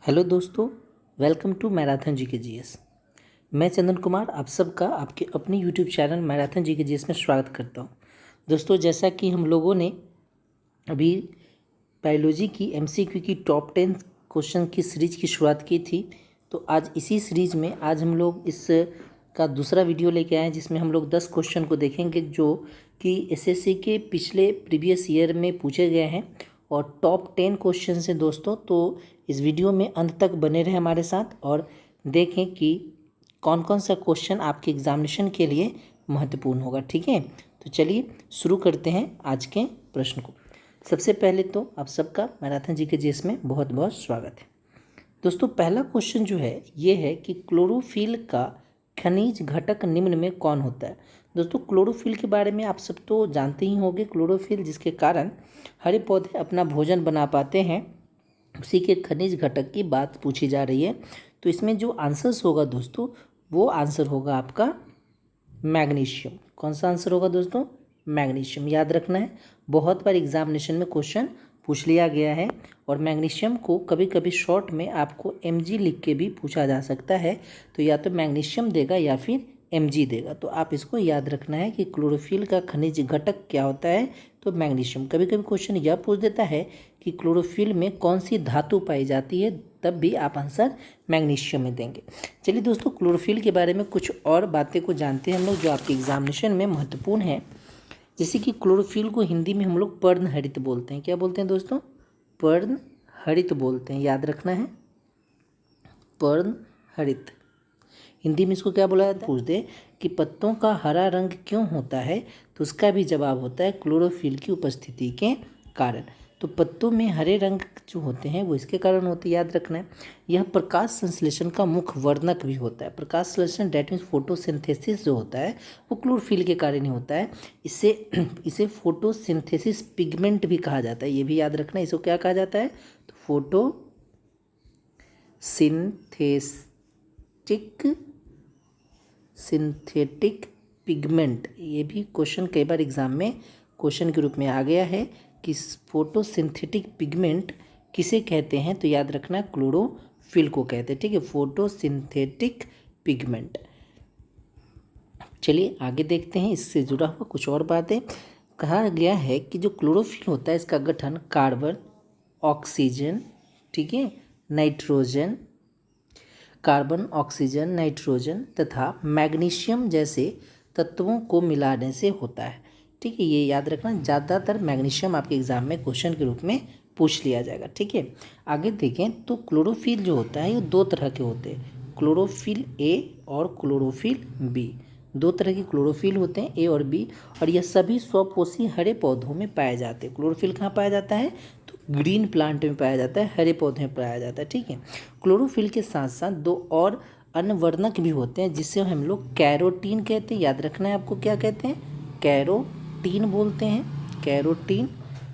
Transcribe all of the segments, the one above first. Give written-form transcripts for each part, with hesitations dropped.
Hello दोस्तों, welcome to marathon जी के GS. मैं चंदन कुमार आप सबका आपके अपने यूट्यूब चैनल मैराथन जी के जीएस में स्वागत करता हूं। दोस्तों, जैसा कि हम लोगों ने अभी बायोलॉजी की एमसीक्यू की टॉप 10 क्वेश्चन की सीरीज की शुरुआत की थी, तो आज इसी सीरीज में आज हम लोग इस का दूसरा वीडियो लेके आए हैं, जिसमें हम लोग 10 क्वेश्चन को देखेंगे जो कि एसएससी के पिछले प्रीवियस ईयर में पूछे गए हैं और टॉप 10 क्वेश्चन हैं दोस्तों। तो इस वीडियो में अंत तक बने रहे हमारे साथ और देखें कि कौन कौन सा क्वेश्चन आपके एग्जामिनेशन के लिए महत्वपूर्ण होगा। ठीक है, तो चलिए शुरू करते हैं आज के प्रश्न को। सबसे पहले तो आप सबका मैराथन जी के जीएस में बहुत बहुत स्वागत है। दोस्तों, पहला क्वेश्चन जो है ये है कि क्लोरोफिल का खनिज घटक निम्न में कौन होता है। दोस्तों, क्लोरोफिल के बारे में आप सब तो जानते ही होंगे। क्लोरोफिल जिसके कारण हरे पौधे अपना भोजन बना पाते हैं, उसी के खनिज घटक की बात पूछी जा रही है। तो इसमें जो आंसर्स होगा दोस्तों, वो आंसर होगा आपका मैग्नीशियम। कौन सा आंसर होगा दोस्तों? मैग्नीशियम। याद रखना है, बहुत बार एग्जामिनेशन में क्वेश्चन पूछ लिया गया है और मैग्नीशियम को कभी कभी शॉर्ट में आपको एमजी लिख के भी पूछा जा सकता है। तो या तो मैग्नीशियम देगा या फिर एमजी देगा। तो आप इसको याद रखना है कि क्लोरोफिल का खनिज घटक क्या होता है, तो मैग्नीशियम। कभी कभी क्वेश्चन यह पूछ देता है कि क्लोरोफिल में कौन सी धातु पाई जाती है, तब भी आप आंसर मैग्नीशियम में देंगे। चलिए दोस्तों, क्लोरोफिल के बारे में कुछ और बातें को जानते हैं हम लोग जो आपके एग्जामिनेशन में महत्वपूर्ण है। जैसे कि क्लोरोफिल को हिंदी में हम लोग पर्णहरित बोलते हैं। क्या बोलते हैं दोस्तों? पर्णहरित बोलते हैं। याद रखना है, पर्णहरित। हिंदी में इसको क्या बोला जाता है? पूछ दे कि पत्तों का हरा रंग क्यों होता है, तो उसका भी जवाब होता है क्लोरोफिल की उपस्थिति के कारण। तो पत्तों में हरे रंग जो होते हैं वो इसके कारण होते हैं। याद रखना है, यह प्रकाश संश्लेषण का मुख्य वर्णक भी होता है। प्रकाश संश्लेषण डेट मीन्स फोटोसिंथेसिस जो होता है वो क्लोरोफिल के कारण ही होता है। इसे फोटोसिंथेसिस पिगमेंट भी कहा जाता है। ये भी याद रखना है, इसको क्या कहा जाता है? तो सिंथेटिक पिगमेंट। ये भी क्वेश्चन कई बार एग्जाम में क्वेश्चन के रूप में आ गया है कि फोटोसिंथेटिक पिगमेंट किसे कहते हैं, तो याद रखना क्लोरोफिल को कहते हैं। ठीक है, फोटोसिंथेटिक पिगमेंट। चलिए आगे देखते हैं, इससे जुड़ा हुआ कुछ और बातें। कहा गया है कि जो क्लोरोफिल होता है इसका गठन कार्बन, ऑक्सीजन, ठीक है, नाइट्रोजन, कार्बन, ऑक्सीजन, नाइट्रोजन तथा मैग्नीशियम जैसे तत्वों को मिलाने से होता है। ठीक है, ये याद रखना, ज़्यादातर मैग्नीशियम आपके एग्जाम में क्वेश्चन के रूप में पूछ लिया जाएगा। ठीक है, आगे देखें तो क्लोरोफिल जो होता है ये दो तरह के होते हैं, क्लोरोफिल ए और क्लोरोफिल बी। दो तरह के क्लोरोफिल होते हैं, ए और बी, और यह सभी स्वपोषी हरे पौधों में पाए जाते हैं। क्लोरोफिल कहाँ पाया जाता है? तो ग्रीन प्लांट में पाया जाता है, हरे पौधे में पाया जाता है। ठीक है, क्लोरोफिल के साथ साथ दो और अन्य वर्णक भी होते हैं जिससे हम लोग कैरोटीन कहते हैं। याद रखना है आपको, क्या कहते हैं? कैरोटीन बोलते हैं, कैरोटीन।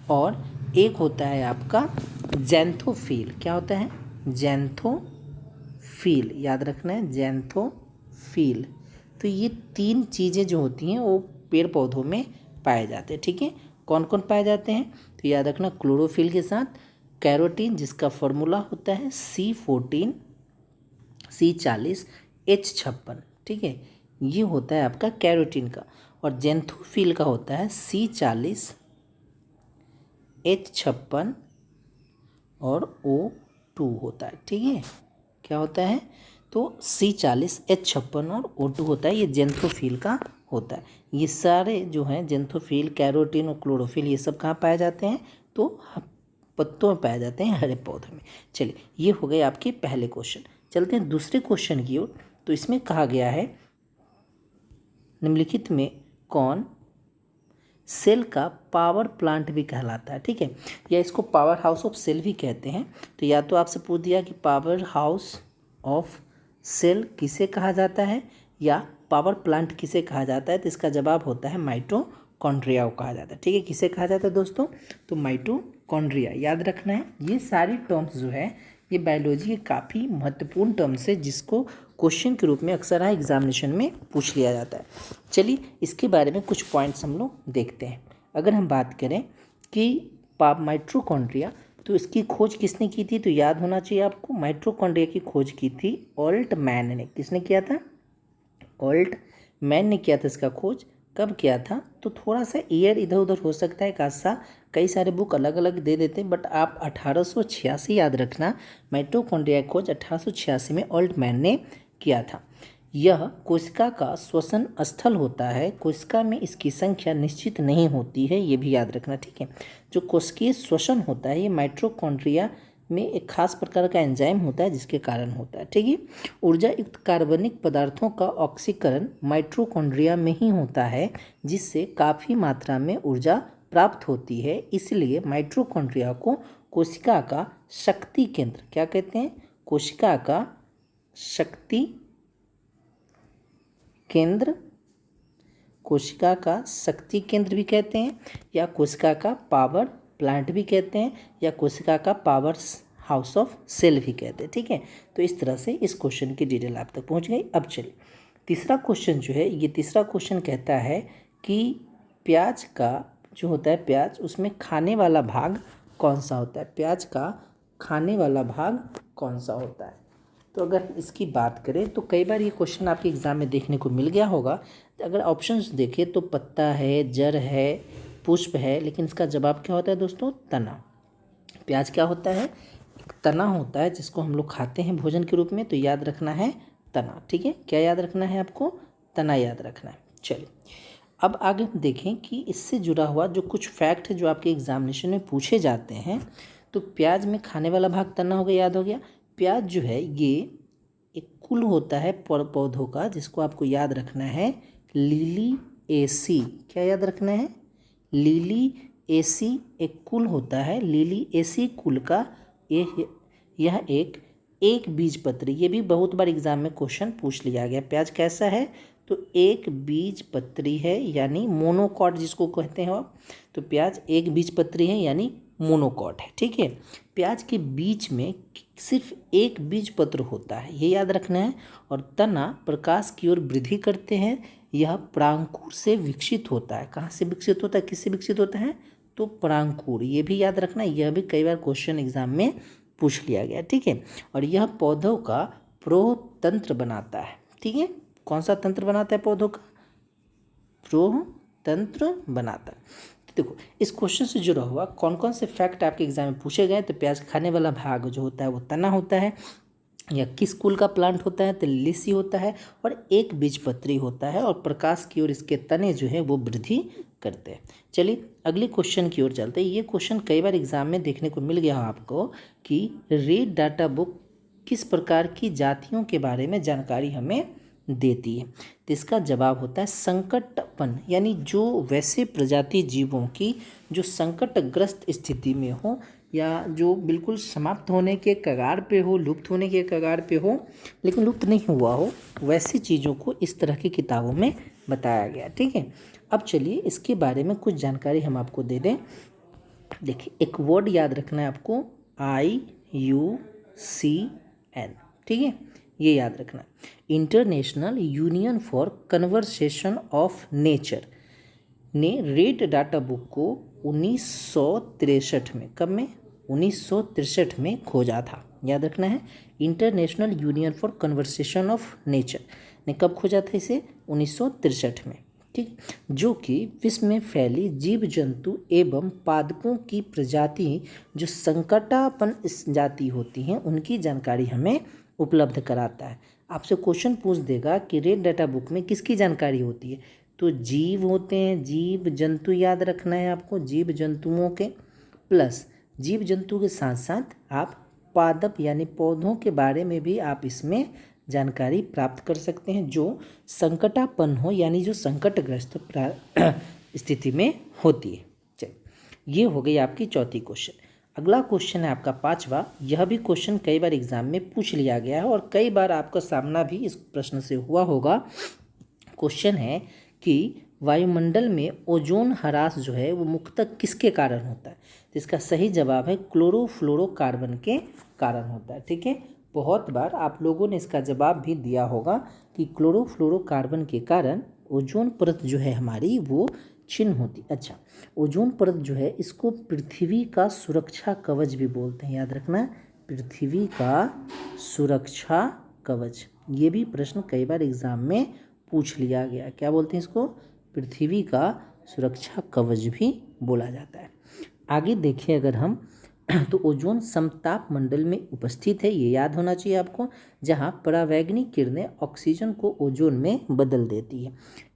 और एक होता है आपका जैंथोफिल। क्या होता है? जैंथोफिल। याद रखना है, जैंथोफिल। तो ये तीन चीज़ें जो होती हैं वो पेड़ पौधों में पाए जाते हैं। ठीक है, कौन कौन पाए जाते हैं? तो याद रखना, क्लोरोफिल के साथ कैरोटीन जिसका फॉर्मूला होता है C14 C40 H56। ठीक है, ये होता है आपका कैरोटीन का। और जैंथोफिल का होता है C40 H56 और O2 होता है। ठीक है, क्या होता है? तो C40 H56 और O2 होता है, ये जैंथोफिल का होता है। ये सारे जो हैं जैंथोफिल, कैरोटीन और क्लोरोफिल, ये सब कहाँ पाए जाते हैं? तो पत्तों में पाए जाते हैं, हरे पौधे में। चलिए, ये हो गए आपके पहले क्वेश्चन। चलते हैं दूसरे क्वेश्चन की ओर। तो इसमें कहा गया है निम्नलिखित में कौन सेल का पावर प्लांट भी कहलाता है। ठीक है, या इसको पावर हाउस ऑफ सेल भी कहते हैं। तो या तो आपसे पूछ दिया कि पावर हाउस ऑफ सेल किसे कहा जाता है या पावर प्लांट किसे कहा जाता है, तो इसका जवाब होता है माइटोकॉन्ड्रिया को कहा जाता है। ठीक है, किसे कहा जाता है दोस्तों? तो माइटोकॉन्ड्रिया। याद रखना है, ये सारी टर्म्स जो है ये बायोलॉजी के काफ़ी महत्वपूर्ण टर्म्स है जिसको क्वेश्चन के रूप में अक्सर एग्जामिनेशन में पूछ लिया जाता है। चलिए इसके बारे में कुछ पॉइंट्स हम लोग देखते हैं। अगर हम बात करें कि माइटोकॉन्ड्रिया तो इसकी खोज किसने की थी? तो याद होना चाहिए आपको, माइटोकॉन्ड्रिया की खोज की थी ऑल्टमैन ने। किसने किया था? ऑल्टमैन ने किया था इसका खोज। कब किया था? तो थोड़ा सा ईयर इधर उधर हो सकता है एक आध, कई सारे बुक अलग अलग दे देते हैं, बट आप 1886 याद रखना, माइटोकॉन्ड्रिया की खोज 1886 में ऑल्टमैन ने किया था। यह कोशिका का श्वसन स्थल होता है। कोशिका में इसकी संख्या निश्चित नहीं होती है, ये भी याद रखना, ठीक है। जो कोशिकीय श्वसन होता है ये माइटोकॉन्ड्रिया में एक खास प्रकार का एंजाइम होता है जिसके कारण होता है, ठीक है। ऊर्जा युक्त कार्बनिक पदार्थों का ऑक्सीकरण माइटोकॉन्ड्रिया में ही होता है, जिससे काफ़ी मात्रा में ऊर्जा प्राप्त होती है। इसलिए माइटोकॉन्ड्रिया को कोशिका का शक्ति केंद्र क्या कहते हैं? कोशिका का शक्ति केंद्र, कोशिका का शक्ति केंद्र भी कहते हैं, या कोशिका का पावर प्लांट भी कहते हैं, या कोशिका का पावर हाउस ऑफ सेल भी कहते हैं, ठीक है। तो इस तरह से इस क्वेश्चन की डिटेल आप तक पहुंच गई। अब चलिए तीसरा क्वेश्चन जो है, ये तीसरा क्वेश्चन कहता है कि प्याज का जो होता है, प्याज उसमें खाने वाला भाग कौन सा होता है? प्याज का खाने वाला भाग कौन सा होता है? तो अगर इसकी बात करें तो कई बार ये क्वेश्चन आपके एग्ज़ाम में देखने को मिल गया होगा। अगर ऑप्शंस देखें तो पत्ता है, जड़ है, पुष्प है, लेकिन इसका जवाब क्या होता है दोस्तों? तना। प्याज क्या होता है? एक तना होता है जिसको हम लोग खाते हैं भोजन के रूप में, तो याद रखना है तना, ठीक है। क्या याद रखना है आपको? तना याद रखना है। चलिए अब आगे हम देखें कि इससे जुड़ा हुआ जो कुछ फैक्ट है जो आपके एग्जामिनेशन में पूछे जाते हैं। तो प्याज में खाने वाला भाग तना हो गया, याद हो गया। प्याज जो है ये एक कुल होता है पौधों का, जिसको आपको याद रखना है लिलिएसी। क्या याद रखना है? लिलिएसी एक कुल होता है। लिलिएसी कुल का यह एक बीजपत्री, ये भी बहुत बार एग्जाम में क्वेश्चन पूछ लिया गया। प्याज कैसा है? तो एक बीजपत्री है, यानी मोनोकॉट जिसको कहते हैं आप। तो प्याज एक बीजपत्री है यानी मोनोकॉट है, ठीक है। प्याज के बीच में सिर्फ एक बीजपत्र होता है, ये याद रखना है। और तना प्रकाश की ओर वृद्धि करते हैं। यह परांकुर से विकसित होता है। कहाँ से विकसित होता है? किससे विकसित होता है? तो परांकुर, ये भी याद रखना, यह भी कई बार क्वेश्चन एग्जाम में पूछ लिया गया, ठीक है। और यह पौधों का प्रोतंत्र बनाता है, ठीक है। कौन सा तंत्र बनाता है? पौधों का प्रोतंत्र बनाता है। देखो इस क्वेश्चन से जुड़ा हुआ कौन कौन से फैक्ट आपके एग्जाम में पूछे गए। तो प्याज खाने वाला भाग जो होता है वो तना होता है, या किस कुल का प्लांट होता है? तो लिसी होता है, और एक बीजपत्री होता है, और प्रकाश की ओर इसके तने जो है वो वृद्धि करते हैं। चलिए अगले क्वेश्चन की ओर चलते हैं। ये क्वेश्चन कई बार एग्जाम में देखने को मिल गया हो आपको कि रीड डाटा बुक किस प्रकार की जातियों के बारे में जानकारी हमें देती है। तो इसका जवाब होता है संकटपन, यानी जो वैसे प्रजाति जीवों की जो संकटग्रस्त स्थिति में हो, या जो बिल्कुल समाप्त होने के कगार पे हो, लुप्त होने के कगार पे हो लेकिन लुप्त नहीं हुआ हो, वैसी चीज़ों को इस तरह की किताबों में बताया गया, ठीक है। अब चलिए इसके बारे में कुछ जानकारी हम आपको दे दें। देखिए एक वर्ड याद रखना है आपको, IUCN, ठीक है, ये याद रखना। International union for conversation of nature ने रेड डाटा बुक को 1963 में, कब में? 1963 में खोजा था, याद रखना है। International union for conversation of nature ने कब खोजा था इसे? 1963 में, ठीक। जो कि विश्व में फैली जीव जंतु एवं पादपों की प्रजाति जो संकटापन्न जाति होती हैं उनकी जानकारी हमें उपलब्ध कराता है। आपसे क्वेश्चन पूछ देगा कि रेड डाटा बुक में किसकी जानकारी होती है? तो जीव होते हैं, जीव जंतु याद रखना है आपको, जीव जंतुओं के, प्लस जीव जंतु के साथ साथ आप पादप यानी पौधों के बारे में भी आप इसमें जानकारी प्राप्त कर सकते हैं जो संकटापन्न हो, यानी जो संकटग्रस्त स्थिति में होती है। चलिए ये हो गई आपकी चौथी क्वेश्चन। अगला क्वेश्चन है आपका पांचवा। यह भी क्वेश्चन कई बार एग्जाम में पूछ लिया गया है और कई बार आपका सामना भी इस प्रश्न से हुआ होगा। क्वेश्चन है कि वायुमंडल में ओजोन ह्रास जो है वो मुख्यतः किसके कारण होता है? तो इसका सही जवाब है क्लोरोफ्लोरोकार्बन के कारण होता है, ठीक है। बहुत बार आप लोगों ने इसका जवाब भी दिया होगा कि क्लोरोफ्लोरोकार्बन के कारण ओजोन परत जो है हमारी वो चिन्ह होती। अच्छा, ओजोन परत जो है इसको पृथ्वी का सुरक्षा कवच भी बोलते हैं, याद रखना, पृथ्वी का सुरक्षा कवच। ये भी प्रश्न कई बार एग्जाम में पूछ लिया गया, क्या बोलते हैं इसको, पृथ्वी का सुरक्षा कवच भी बोला जाता है। आगे देखिए अगर हम तो ओजोन समताप मंडल में उपस्थित है, ये याद होना चाहिए आपको, जहाँ परावैंगनिक किरणें ऑक्सीजन को ओजोन में बदल देती है।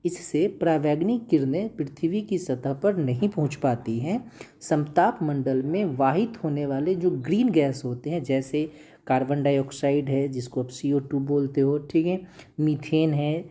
इससे परावैंगनिक किरणें पृथ्वी की सतह पर नहीं पहुँच पाती हैं। समताप मंडल में वाहित होने वाले जो ग्रीन गैस होते हैं, जैसे कार्बन डाइऑक्साइड है जिसको आप CO2 बोलते हो, ठीक है, मीथेन है,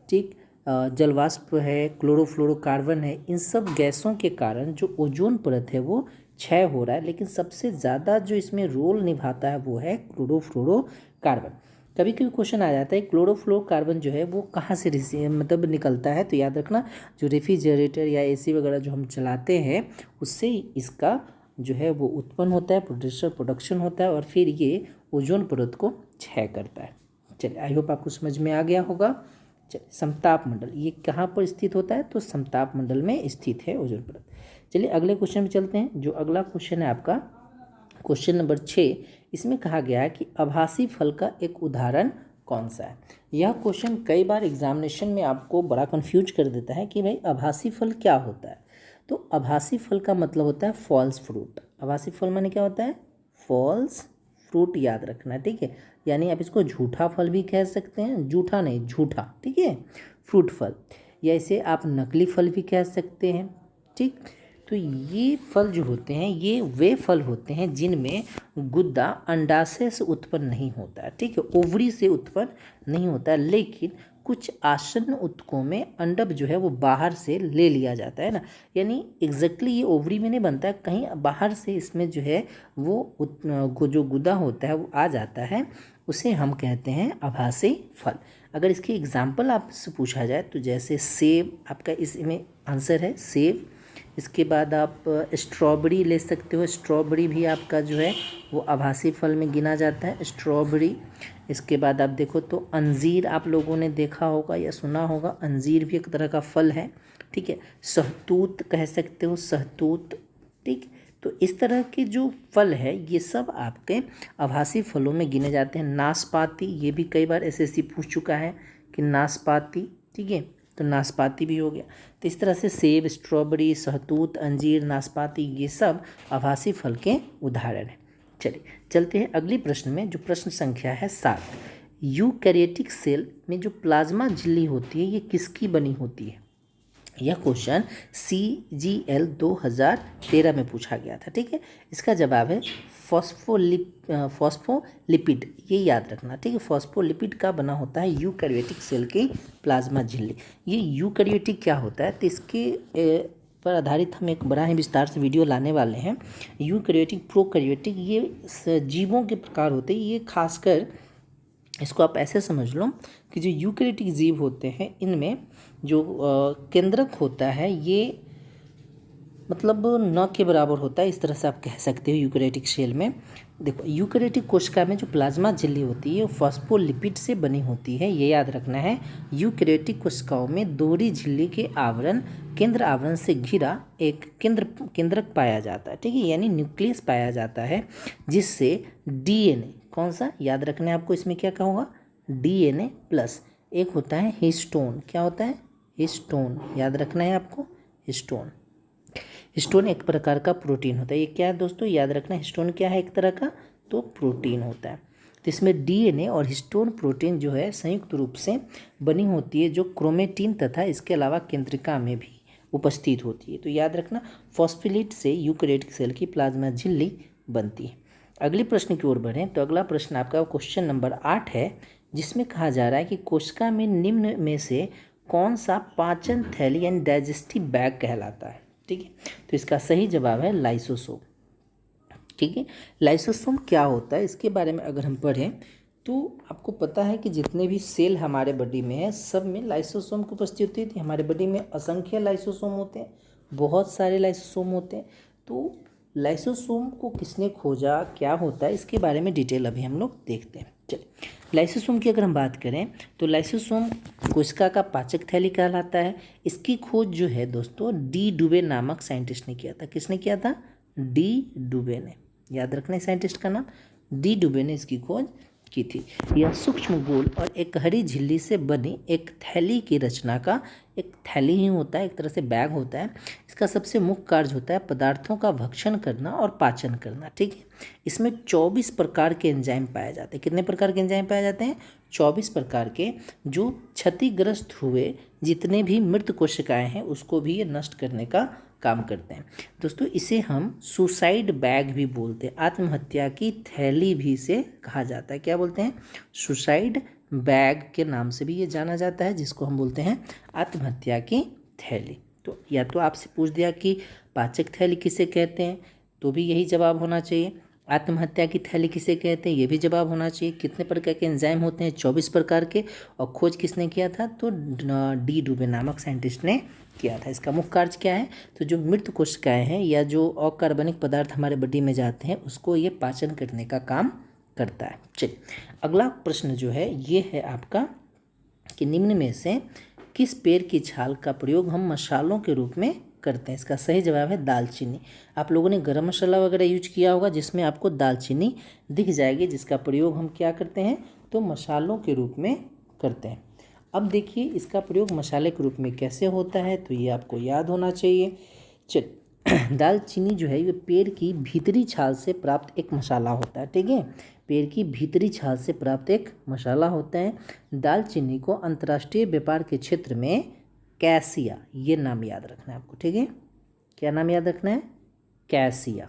ठीक, जलवाष्प है, क्लोरोफ्लोरोकार्बन है, इन सब गैसों के कारण जो ओजोन परत है वो क्षय हो रहा है। लेकिन सबसे ज़्यादा जो इसमें रोल निभाता है वो है क्लोरोफ्लोरोकार्बन। कभी कभी क्वेश्चन आ जाता है क्लोरोफ्लोरोकार्बन जो है वो कहाँ से मतलब निकलता है, तो याद रखना जो रेफ्रिजरेटर या AC वगैरह जो हम चलाते हैं उससे इसका जो है वो उत्पन्न होता है, प्रोडक्शन होता है और फिर ये ओजोन परत को क्षय करता है। चलिए, आई होप आपको समझ में आ गया होगा। चलिए, समताप मंडल ये कहाँ पर स्थित होता है, तो समताप मंडल में स्थित है ओजोन परत। चलिए अगले क्वेश्चन में चलते हैं। जो अगला क्वेश्चन है आपका क्वेश्चन नंबर 6, इसमें कहा गया है कि आभासी फल का एक उदाहरण कौन सा है। यह क्वेश्चन कई बार एग्जामिनेशन में आपको बड़ा कंफ्यूज कर देता है कि भाई आभासी फल क्या होता है। तो आभासी फल का मतलब होता है फॉल्स फ्रूट। आभासी फल माने क्या होता है, फॉल्स फ्रूट, याद रखना है, ठीक है। यानी आप इसको झूठा फल भी कह सकते हैं, झूठा नहीं, झूठा, ठीक है, फ्रूट फल, या इसे आप नकली फल भी कह सकते हैं, ठीक। तो ये फल जो होते हैं ये वे फल होते हैं जिनमें गुद्दा अंडाशय से उत्पन्न नहीं होता है, ठीक है, ओवरी से उत्पन्न नहीं होता है, लेकिन कुछ आसन्न उत्तकों में अंडक जो है वो बाहर से ले लिया जाता है ना, यानी एग्जैक्टली ये ओवरी में नहीं बनता है, कहीं बाहर से इसमें जो है वो जो गुदा होता है वो आ जाता है, उसे हम कहते हैं आभासी फल। अगर इसकी एग्जाम्पल आपसे पूछा जाए तो जैसे सेब, आपका इसमें आंसर है सेब। इसके बाद आप स्ट्रॉबेरी ले सकते हो, स्ट्रॉबेरी भी आपका जो है वो आभासी फल में गिना जाता है, स्ट्रॉबेरी। इसके बाद आप देखो तो अंजीर, आप लोगों ने देखा होगा या सुना होगा, अंजीर भी एक तरह का फल है, ठीक है। सहतूत कह सकते हो, सहतूत, ठीक। तो इस तरह के जो फल है ये सब आपके आभासी फलों में गिने जाते हैं। नाशपाती, ये भी कई बार SSC पूछ चुका है कि नाशपाती, ठीक है, तो नाशपाती भी हो गया। तो इस तरह से सेब, स्ट्रॉबेरी, सहतूत, अंजीर, नाशपाती ये सब आभासी फल के उदाहरण हैं। चलिए चलते हैं अगली प्रश्न में, जो प्रश्न संख्या है 7। यूकैरियोटिक सेल में जो प्लाज्मा झिल्ली होती है ये किसकी बनी होती है। यह क्वेश्चन CGL 2013 में पूछा गया था, ठीक है। इसका जवाब है फॉस्फोलिपिड, ये याद रखना, ठीक है। फॉस्फोलिपिड का बना होता है यूकैरियोटिक सेल की प्लाज्मा झिल्ली। ये यूकैरियोटिक क्या होता है, तो इसके पर आधारित हम एक बड़ा ही विस्तार से वीडियो लाने वाले हैं। यूकैरियोटिक, प्रोकैरियोटिक, ये जीवों के प्रकार होते हैं। ये खासकर इसको आप ऐसे समझ लो कि जो यूकैरियोटिक जीव होते हैं इनमें जो केंद्रक होता है ये मतलब न के बराबर होता है, इस तरह से आप कह सकते हो। यूकैरियोटिक सेल में देखो, यूकैरियोटिक कोशिका में जो प्लाज्मा झिल्ली होती है वो फॉस्फोलिपिड से बनी होती है, ये याद रखना है। यूकैरियोटिक कोशिकाओं में दोहरी झिल्ली के आवरण, केंद्र आवरण से घिरा एक केंद्रक पाया जाता है, ठीक है, यानी न्यूक्लियस पाया जाता है, जिससे DNA, कौन सा याद रखना है आपको, इसमें क्या कहूँगा, DNA प्लस एक होता है हिस्टोन। क्या होता है, हिस्टोन, याद रखना है आपको, हिस्टोन। हिस्टोन एक प्रकार का प्रोटीन होता है। ये क्या है दोस्तों, याद रखना, हिस्टोन क्या है, एक तरह का तो प्रोटीन होता है। तो इसमें DNA और हिस्टोन प्रोटीन जो है संयुक्त रूप से बनी होती है, जो क्रोमेटिन तथा इसके अलावा केंद्रिका में भी उपस्थित होती है। तो याद रखना, फॉस्फोलिपिड से यूकैरियोटिक सेल की प्लाज्मा झिल्ली बनती है। अगले प्रश्न की ओर बढ़ें तो अगला प्रश्न आपका क्वेश्चन नंबर 8 है, जिसमें कहा जा रहा है कि कोशिका में निम्न में से कौन सा पाचन थैली यानी डाइजेस्टिव बैग कहलाता है, ठीक है। तो इसका सही जवाब है लाइसोसोम, ठीक है। लाइसोसोम क्या होता है इसके बारे में अगर हम पढ़ें तो आपको पता है कि जितने भी सेल हमारे बॉडी में है सब में लाइसोसोम की उपस्थिति होती है। हमारे बॉडी में असंख्य लाइसोसोम होते हैं, बहुत सारे लाइसोसोम होते हैं। तो लाइसोसोम को किसने खोजा, क्या होता है, इसके बारे में डिटेल अभी हम लोग देखते हैं। चलिए लाइसोसोम की अगर हम बात करें तो लाइसोसोम कोशिका का पाचक थैली कहलाता है। इसकी खोज जो है दोस्तों डी डुबे नामक साइंटिस्ट ने किया था। किसने किया था? डी डुबे ने। याद रखना है साइंटिस्ट का नाम, डी डुबे ने इसकी खोज की थी। यह सूक्ष्म गोल और एक हरी झिल्ली से बनी एक थैली की रचना का एक थैली ही होता है, एक तरह से बैग होता है। इसका सबसे मुख्य कार्य होता है पदार्थों का भक्षण करना और पाचन करना। ठीक है, इसमें 24 प्रकार के एंजाइम पाए जाते हैं। कितने प्रकार के एंजाइम पाए जाते हैं? 24 प्रकार के, जो क्षतिग्रस्त हुए जितने भी मृत कोशिकाएं हैं उसको भी ये नष्ट करने का काम करते हैं। दोस्तों इसे हम सुसाइड बैग भी बोलते हैं, आत्महत्या की थैली भी इसे कहा जाता है। क्या बोलते हैं? सुसाइड बैग के नाम से भी ये जाना जाता है, जिसको हम बोलते हैं आत्महत्या की थैली। तो या तो आपसे पूछ दिया कि पाचक थैली किसे कहते हैं, तो भी यही जवाब होना चाहिए। आत्महत्या की थैली किसे कहते हैं, ये भी जवाब होना चाहिए। कितने प्रकार के एंजाइम होते हैं? 24 प्रकार के। और खोज किसने किया था? तो डी डुबे नामक साइंटिस्ट ने किया था। इसका मुख्य कार्य क्या है? तो जो मृत कोशिकाएं हैं या जो अकार्बनिक पदार्थ हमारे बॉडी में जाते हैं उसको ये पाचन करने का काम करता है। चलिए अगला प्रश्न जो है ये है आपका कि निम्न में से किस पेड़ की छाल का प्रयोग हम मसालों के रूप में करते हैं? इसका सही जवाब है दालचीनी। आप लोगों ने गरम मसाला वगैरह यूज किया होगा जिसमें आपको दालचीनी दिख जाएगी, जिसका प्रयोग हम क्या करते हैं? तो मसालों के रूप में करते हैं। अब देखिए इसका प्रयोग मसाले के रूप में कैसे होता है, तो ये आपको याद होना चाहिए। चल दालचीनी जो है ये पेड़ की भीतरी छाल से प्राप्त एक मसाला होता है। ठीक है, पेड़ की भीतरी छाल से प्राप्त एक मसाला होता है। दालचीनी को अंतर्राष्ट्रीय व्यापार के क्षेत्र में कैसिया, ये नाम याद रखना है आपको। ठीक है, क्या नाम याद रखना है? कैसिया।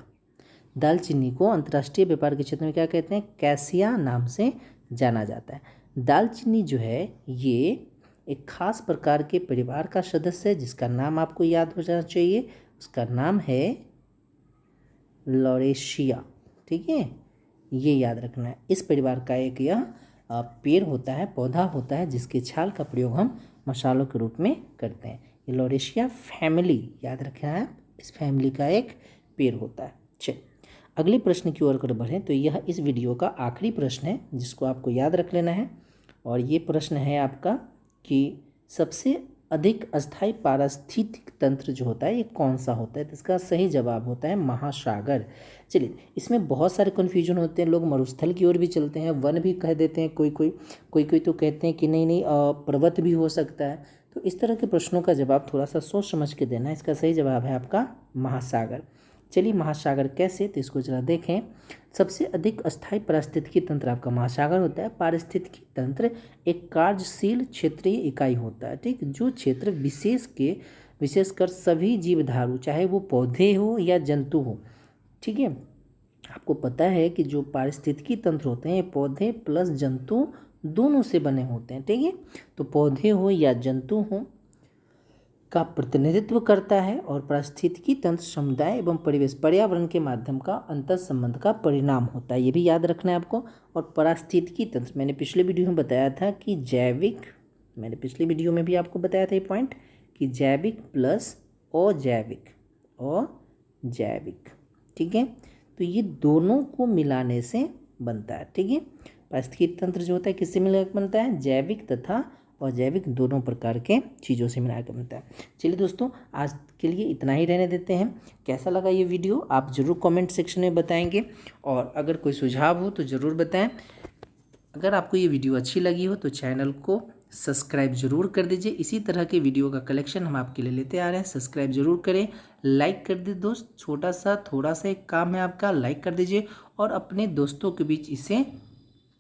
दालचीनी को अंतर्राष्ट्रीय व्यापार के क्षेत्र में क्या कहते हैं? कैसिया नाम से जाना जाता है। दालचीनी जो है ये एक खास प्रकार के परिवार का सदस्य है जिसका नाम आपको याद हो जाना चाहिए। उसका नाम है लॉरेशिया। ठीक है, ये याद रखना है। इस परिवार का एक यह पेड़ होता है, पौधा होता है जिसके छाल का प्रयोग हम मसालों के रूप में करते हैं। ये लॉरेशिया फैमिली याद रखना है, इस फैमिली का एक पेड़ होता है। चलिए अगले प्रश्न की ओर अगर बढ़ें तो यह इस वीडियो का आखिरी प्रश्न है जिसको आपको याद रख लेना है। और ये प्रश्न है आपका कि सबसे अधिक अस्थायी पारिस्थितिक तंत्र जो होता है ये कौन सा होता है? तो इसका सही जवाब होता है महासागर। चलिए इसमें बहुत सारे कन्फ्यूजन होते हैं, लोग मरुस्थल की ओर भी चलते हैं, वन भी कह देते हैं, कोई तो कहते हैं कि नहीं पर्वत भी हो सकता है। तो इस तरह के प्रश्नों का जवाब थोड़ा सा सोच समझ के देना है। इसका सही जवाब है आपका महासागर। चलिए महासागर कैसे, तो इसको जरा देखें। सबसे अधिक अस्थायी पारिस्थितिकी तंत्र आपका महासागर होता है। पारिस्थितिकी तंत्र एक कार्यशील क्षेत्रीय इकाई होता है। ठीक, जो क्षेत्र विशेषकर सभी जीवधारू, चाहे वो पौधे हो या जंतु हो। ठीक है, आपको पता है कि जो पारिस्थितिकी तंत्र होते हैं पौधे प्लस जंतु दोनों से बने होते हैं। ठीक है, तो पौधे हो या जंतु हो का प्रतिनिधित्व करता है। और पारिस्थितिकी तंत्र समुदाय एवं परिवेश पर्यावरण के माध्यम का अंतर संबंध का परिणाम होता है, ये भी याद रखना है आपको। और पारिस्थितिकी तंत्र मैंने पिछले वीडियो में बताया था कि मैंने पिछले वीडियो में भी आपको बताया था ये पॉइंट कि जैविक प्लस अजैविक। ठीक है, तो ये दोनों को मिलाने से बनता है। ठीक है, पारिस्थितिकी तंत्र जो होता है किससे मिलकर बनता है? जैविक तथा अजैविक दोनों प्रकार के चीज़ों से मिलाकर बनता है। चलिए दोस्तों आज के लिए इतना ही रहने देते हैं। कैसा लगा ये वीडियो आप ज़रूर कमेंट सेक्शन में बताएंगे, और अगर कोई सुझाव हो तो ज़रूर बताएं। अगर आपको ये वीडियो अच्छी लगी हो तो चैनल को सब्सक्राइब जरूर कर दीजिए। इसी तरह के वीडियो का कलेक्शन हम आपके लिए लेते आ रहे हैं। सब्सक्राइब जरूर करें, लाइक कर दीजिए दोस्त। थोड़ा सा एक काम है आपका, लाइक कर दीजिए और अपने दोस्तों के बीच इसे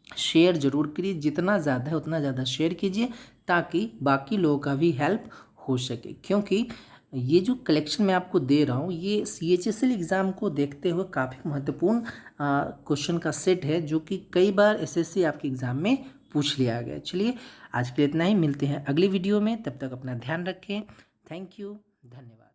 शेयर जरूर करिए। जितना ज़्यादा है उतना ज़्यादा शेयर कीजिए ताकि बाकी लोगों का भी हेल्प हो सके। क्योंकि ये जो कलेक्शन मैं आपको दे रहा हूँ ये CHSL एग्ज़ाम को देखते हुए काफ़ी महत्वपूर्ण क्वेश्चन का सेट है जो कि कई बार SSC आपके एग्ज़ाम में पूछ लिया गया। चलिए आज के लिए इतना ही, मिलते हैं अगली वीडियो में। तब तक अपना ध्यान रखें। थैंक यू, धन्यवाद।